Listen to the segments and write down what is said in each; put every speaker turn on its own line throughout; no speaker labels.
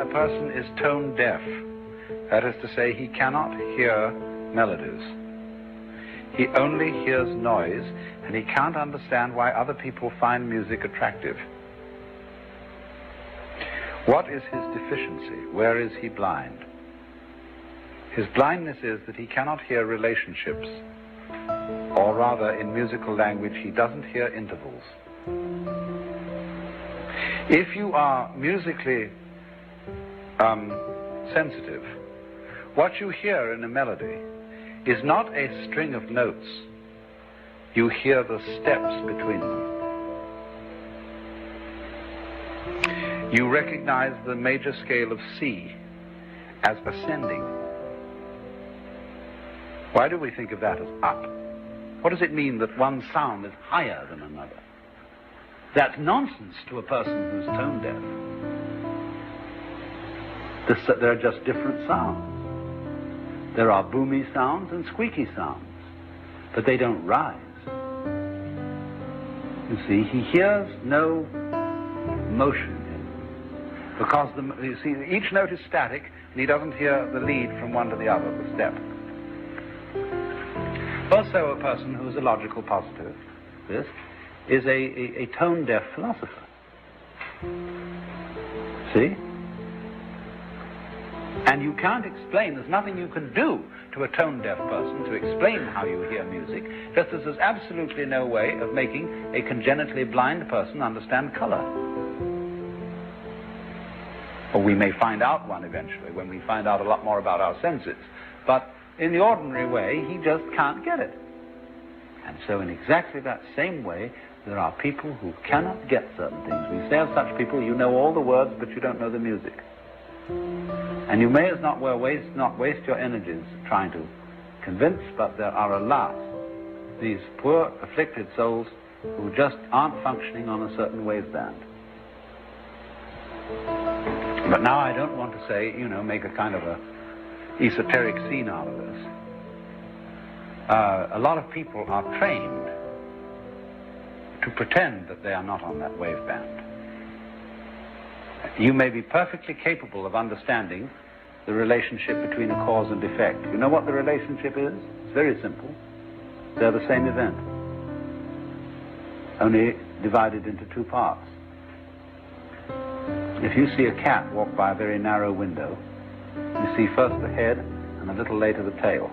a person is tone deaf, that is to say, he cannot hear melodies. He only hears noise, and he can't understand why other people find music attractive. What is his deficiency? Where is he blind? His blindness is that he cannot hear relationships, or rather, in musical language, he doesn't hear intervals. If you are musically sensitive, what you hear in a melody is not a string of notes. You hear the steps between them. You recognize the major scale of C as ascending. Why do we think of that as up? What does it mean that one sound is higher than another? That's nonsense to a person who's tone deaf. There are just different sounds. There are boomy sounds and squeaky sounds, but they don't rise. You see, he hears no motion because you see, each note is static, and he doesn't hear the lead from one to the other, the step. Also, a person who is a logical positive, this, is a tone-deaf philosopher. See? And you can't explain, there's nothing you can do to a tone-deaf person to explain how you hear music, just as there's absolutely no way of making a congenitally blind person understand color. Or we may find out one eventually when we find out a lot more about our senses. But in the ordinary way, he just can't get it. And so in exactly that same way, there are people who cannot get certain things. We say of such people, you know all the words, but you don't know the music. And you may as not waste your energies trying to convince, but there are, alas, these poor, afflicted souls who just aren't functioning on a certain waveband. But now I don't want to say, make a kind of a esoteric scene out of this. A lot of people are trained to pretend that they are not on that waveband. You may be perfectly capable of understanding the relationship between a cause and effect. You know what the relationship is? It's very simple. They're the same event, only divided into two parts. If you see a cat walk by a very narrow window, you see first the head and a little later the tail.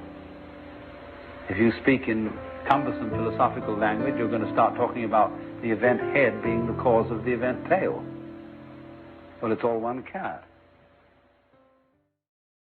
If you speak in cumbersome philosophical language, you're going to start talking about the event head being the cause of the event tail. Well, it's all one cat.